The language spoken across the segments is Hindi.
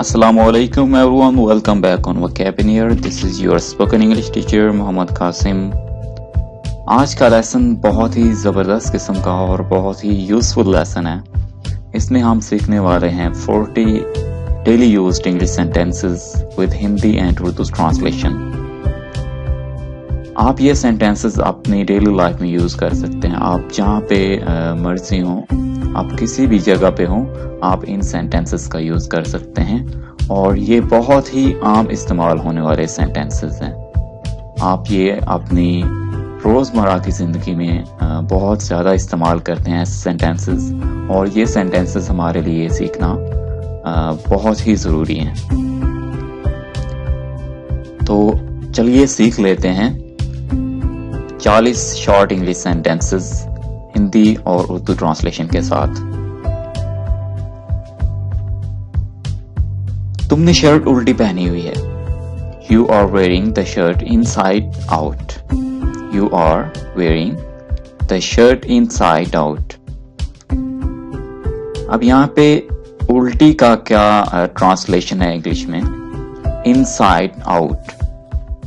Assalamualaikum everyone, welcome back on Vocabulary. This is your spoken English teacher Mohammad Qasim. आज का लेसन बहुत ही ज़बरदस्त किस्म का और बहुत ही यूज़फुल लेसन है। इसमें हम सीखने वाले हैं 40 daily used English sentences with Hindi and Urdu translation. आप ये सेंटेंसेस अपनी डेली लाइफ में यूज़ कर सकते हैं। आप जहाँ पे मर्जी हो, आप किसी भी जगह पे हो, आप इन सेंटेंसेस का यूज़ कर सकते हैं और ये बहुत ही आम इस्तेमाल होने वाले सेंटेंसेस हैं। आप ये अपनी रोज़मर्रा की ज़िंदगी में बहुत ज़्यादा इस्तेमाल करते हैं सेंटेंसेस, और ये सेंटेंसेस हमारे लिए सीखना बहुत ही ज़रूरी हैं। तो चलिए सीख लेते हैं 40 शॉर्ट इंग्लिश सेंटेंसेस हिंदी और उर्दू ट्रांसलेशन के साथ। तुमने शर्ट उल्टी पहनी हुई है। You are wearing the shirt inside out. You are wearing the shirt inside out. अब यहाँ पे उल्टी का क्या ट्रांसलेशन है इंग्लिश में? Inside out.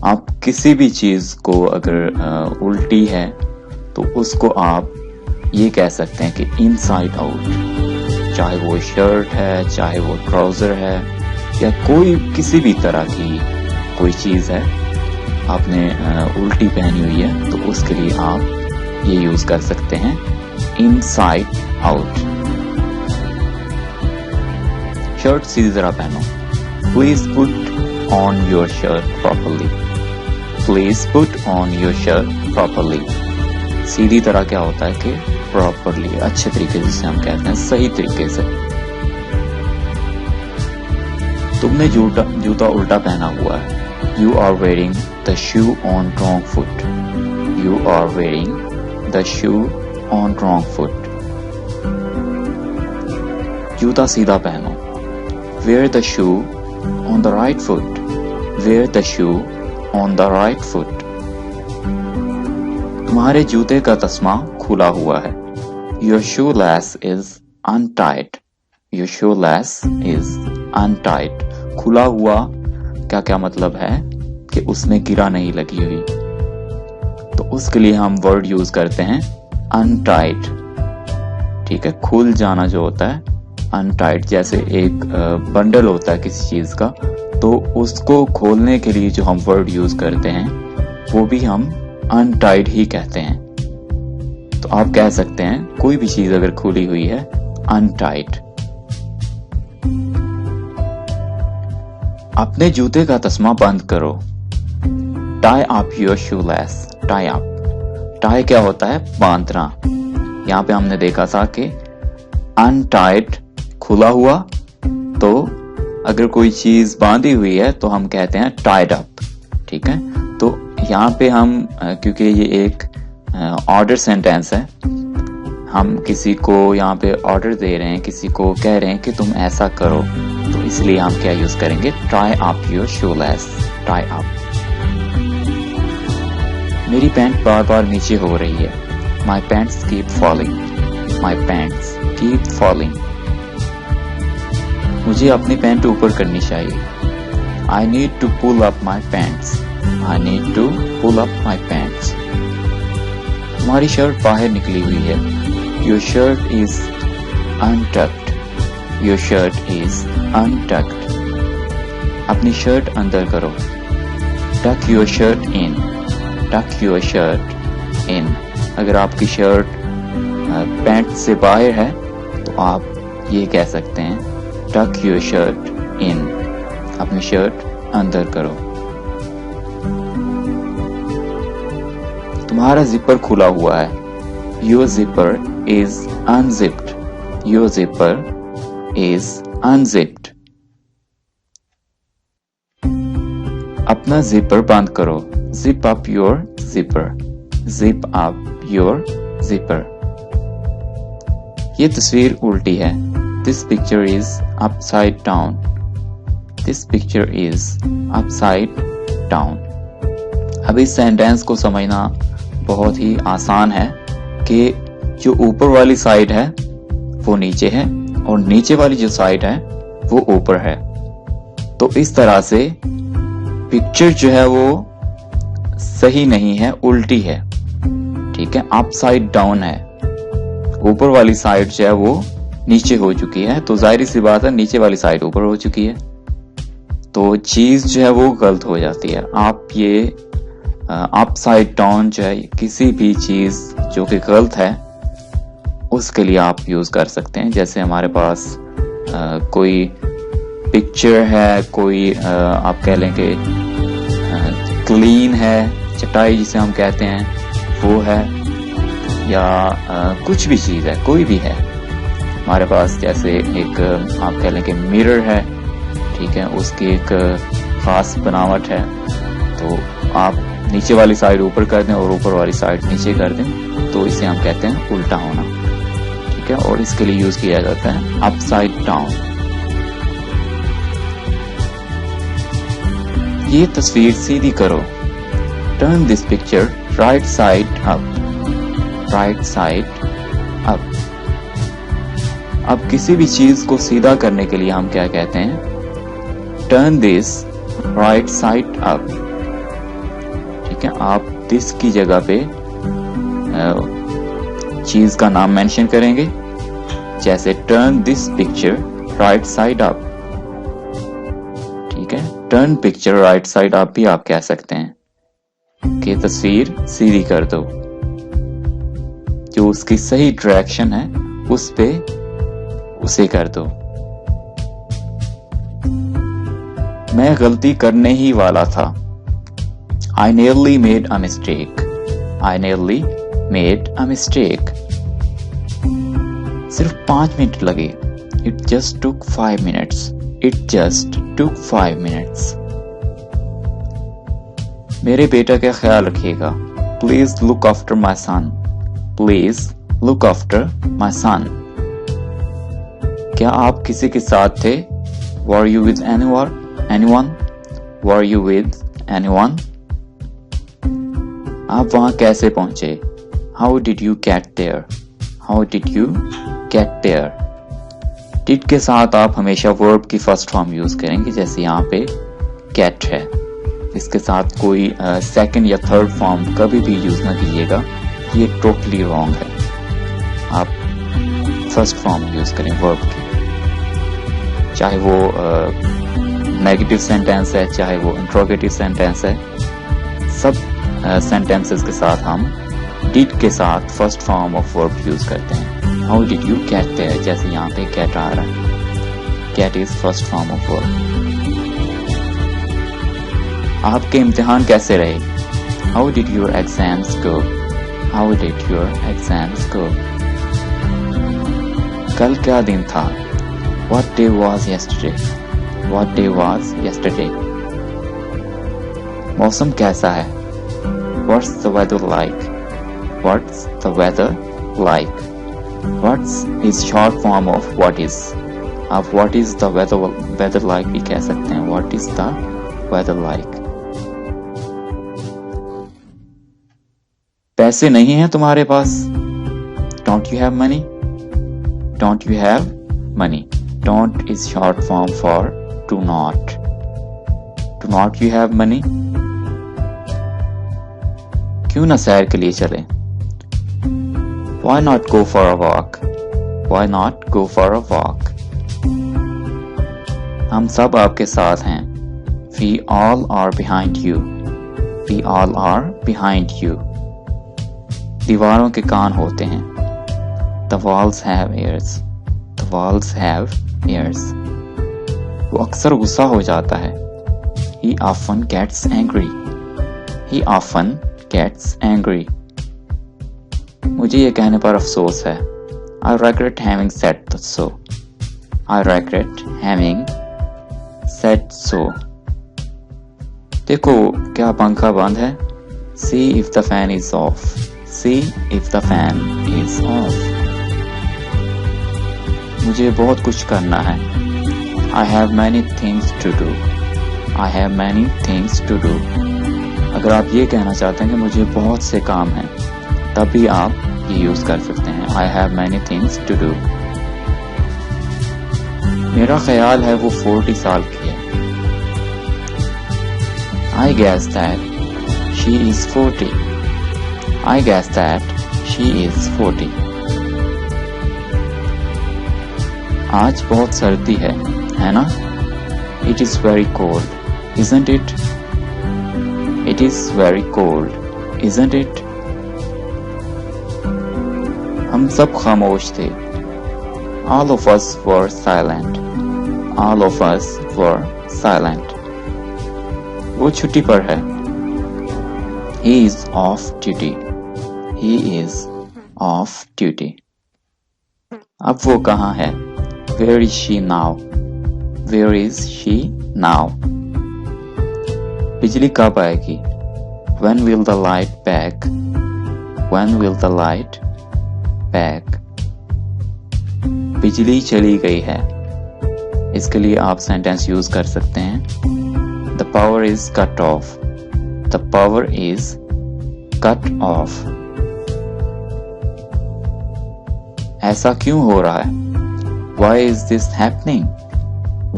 आप किसी भी चीज को अगर उल्टी है तो उसको आप ये कह सकते हैं कि इनसाइड आउट। चाहे वो शर्ट है, चाहे वो ट्राउजर है, या कोई किसी भी तरह की कोई चीज है आपने उल्टी पहनी हुई है, तो उसके लिए आप ये यूज कर सकते हैं इनसाइड आउट। शर्ट सीधी तरह पहनो। Please put on your shirt properly. Please put on your shirt properly. सीधी तरह क्या होता है कि प्रॉपरली, अच्छे तरीके से, जिसे हम कहते हैं सही तरीके से। तुमने जूता उल्टा पहना हुआ है। You are wearing the shoe on wrong foot. You are wearing the shoe on wrong foot. जूता सीधा पहनो। Wear the shoe on the right foot. Wear the shoe on the right foot. तुम्हारे जूते का तस्मा खुला हुआ है। Your shoelace is untied. Your shoelace is untied. खुला हुआ क्या क्या मतलब है कि उसमें गिरा नहीं लगी हुई, तो उसके लिए हम वर्ड यूज करते हैं untied। ठीक है, खुल जाना जो होता है untied, जैसे एक बंडल होता है किसी चीज का, तो उसको खोलने के लिए जो हम वर्ड यूज करते हैं वो भी हम untied ही कहते हैं। तो आप कह सकते हैं कोई भी चीज अगर खुली हुई है untied। अपने जूते का तस्मा बंद करो। Tie up your shoelace. Tie up. Tie क्या होता है? बांधना। यहाँ पे हमने देखा था कि untied खुला हुआ, तो अगर कोई चीज बांधी हुई है तो हम कहते हैं tied up। ठीक है, तो यहाँ पे हम क्योंकि ये एक ऑर्डर सेंटेंस है, हम किसी को यहाँ पे ऑर्डर दे रहे हैं, किसी को कह रहे हैं कि तुम ऐसा करो, तो इसलिए हम क्या यूज करेंगे? Tie up your shoelace. Tie up. मेरी पैंट बार बार नीचे हो रही है। My pants keep falling. My pants keep falling. मुझे अपनी पैंट ऊपर करनी चाहिए। I need to pull up my pants. I need to pull up my pants. तुम्हारी शर्ट बाहर निकली हुई है। Your shirt is untucked. Your shirt is untucked. अपनी शर्ट अंदर करो। Tuck your shirt in. Tuck your shirt in. अगर आपकी शर्ट पैंट से बाहर है तो आप ये कह सकते हैं Tuck your shirt in. अपनी शर्ट अंदर करो। तुम्हारा जिपर खुला हुआ है। Your zipper is unzipped. Your zipper is unzipped. अपना जिपर बंद करो। Zip up your zipper. Zip up your zipper. ये तस्वीर उल्टी है। This picture is upside down. This picture is upside down. अब इस सेंटेंस को समझना बहुत ही आसान है कि जो ऊपर वाली साइड है वो नीचे है और नीचे वाली जो साइड है वो ऊपर है। तो इस तरह से पिक्चर जो है वो सही नहीं है, उल्टी है, ठीक है, अपसाइड डाउन है, ऊपर वाली साइड जो है वो नीचे हो चुकी है, तो जाहिर सी बात है नीचे वाली साइड ऊपर हो चुकी है, तो चीज जो है वो गलत हो जाती है। आप ये अपसाइड डाउन जो है किसी भी चीज जो कि गलत है उसके लिए आप यूज कर सकते हैं। जैसे हमारे पास कोई पिक्चर है, कोई आप कह लें कि क्लीन है, चटाई जिसे हम कहते हैं वो है, या कुछ भी चीज है, कोई भी है हमारे पास, जैसे एक आप कह लें कि मिरर है, ठीक है, उसकी एक खास बनावट है, तो आप नीचे वाली साइड ऊपर कर दें और ऊपर वाली साइड नीचे कर दें, तो इसे हम कहते हैं उल्टा होना, ठीक है, और इसके लिए यूज किया जाता है अपसाइड डाउन। ये तस्वीर सीधी करो, turn this picture right side up, right side up. अब किसी भी चीज को सीधा करने के लिए हम क्या कहते हैं, turn this right side up, ठीक है। आप दिस की जगह पे चीज का नाम मेंशन करेंगे, जैसे turn this picture right side up, ठीक है, turn picture right side up भी आप कह सकते हैं कि तस्वीर सीधी कर दो, जो उसकी सही डायरेक्शन है उस पे उसे कर दो। मैं गलती करने ही वाला था, I nearly made a mistake, I nearly made a mistake। सिर्फ 5 मिनट लगे, It just took 5 minutes, It just took 5 minutes। मेरे बेटा का ख्याल रखिएगा, Please look after my son, Please look after my son। क्या आप किसी के साथ थे, Were you with anyone? Were you with anyone? आप वहां कैसे पहुंचे, How did you get there? How did you get there? did के साथ आप हमेशा वर्ब की फर्स्ट फॉर्म यूज करेंगे, जैसे यहाँ पे get है, इसके साथ कोई सेकंड या थर्ड फॉर्म कभी भी यूज ना कीजिएगा, ये टोटली रॉन्ग है। आप फर्स्ट फॉर्म यूज करें वर्ब की, चाहे वो नेगेटिव सेंटेंस है, चाहे वो इंट्रोगेटिव सेंटेंस है, सब सेंटेंसेस के साथ हम डिड के साथ first form of verb use करते हैं। How did you get there, जैसे यहाँ पे गेट आ रहा है, get is first form of verb. आपके इम्तिहान कैसे रहे, how did your exams go, how did your exams go. कल क्या दिन था, What day was yesterday? What day was yesterday? मौसम कैसा है, What's the weather like? What's the weather like? What's is short form of what is? आप what is the weather like भी कह सकते हैं, What is the weather like? पैसे नहीं हैं तुम्हारे पास, Don't you have money? Don't you have money? Don't is short form for do not. Do not you have money? क्यों ना सैर के लिए चलें, Why not go for a walk? Why not go for a walk? हम सब आपके साथ हैं, We all are behind you. We all are behind you. दीवारों के कान होते हैं, The walls have ears. The walls have ears. वो अक्सर गुस्सा हो जाता है, He often gets angry. He often gets angry. मुझे ये कहने पर अफसोस है, I regret having said so. I regret having said so. देखो क्या पंखा बंद है, See if the fan is off. See if the fan is off. मुझे बहुत कुछ करना है, I have many things to do. I have many things to do. अगर आप ये कहना चाहते हैं कि मुझे बहुत से काम हैं, तब भी आप ये यूज कर सकते हैं, I have many things to do. मेरा ख्याल है वो 40 साल की है, I guess that she is 40. I guess that she is 40. आज बहुत सर्दी है ना? It is very cold, isn't it? It is very cold, isn't it? हम सब खामोश थे. All of us were silent. All of us were silent. वो छुट्टी पर है. He is off duty. He is off duty. अब वो कहाँ है? Where is she now? Where is she now? बिजली कब आएगी? When will the light back? When will the light back? बिजली चली गई है. इसके लिए आप सेंटेंस यूज कर सकते हैं. The power is cut off. The power is cut off. ऐसा क्यों हो रहा है? Why is this happening?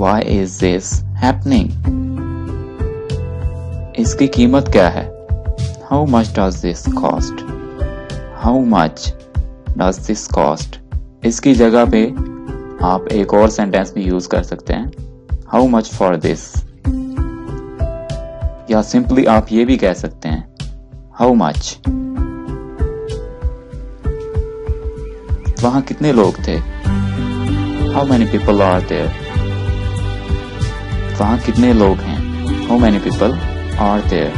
Why is this happening? इसकी कीमत क्या है? How much does this cost? How much does this cost? इसकी जगह पे आप एक और सेंटेंस भी यूज कर सकते हैं. How much for this? या सिंपली आप ये भी कह सकते हैं. How much? वहां कितने लोग थे? How many people are there? वहां कितने लोग हैं? How many people are there?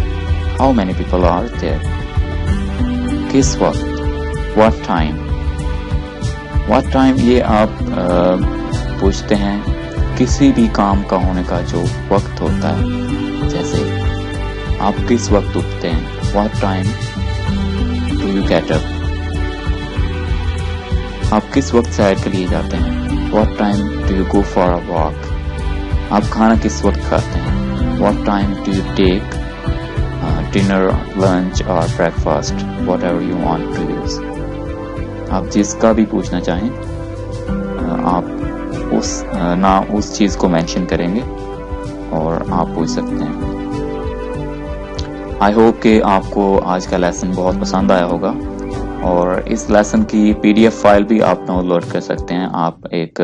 How many people are there? किस वक्त? What time? What time ये आप पूछते हैं किसी भी काम का होने का जो वक्त होता है. जैसे आप किस वक्त उठते हैं? What time do you get up? आप किस वक्त सैर के लिए जाते हैं? What time do you go for a walk? आप खाना किस वक्त खाते हैं? What time do you take dinner, lunch or breakfast? Whatever you want to use. आप जिसका भी पूछना चाहें आप उस चीज को मेंशन करेंगे और आप पूछ सकते हैं. आई होप कि आपको आज का लेसन बहुत पसंद आया होगा और इस लेसन की PDF फाइल भी आप डाउनलोड कर सकते हैं. आप एक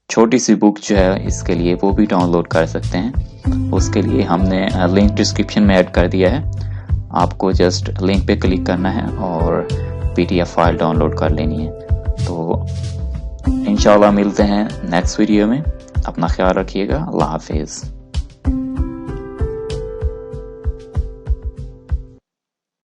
छोटी सी बुक जो है इसके लिए वो भी डाउनलोड कर सकते हैं. उसके लिए हमने लिंक डिस्क्रिप्शन में ऐड कर दिया है. आपको जस्ट लिंक पे क्लिक करना है और PDF फाइल डाउनलोड कर लेनी है. तो इंशाल्लाह मिलते हैं नेक्स्ट वीडियो में. अपना ख्याल रखिएगा. अल्लाह हाफिज.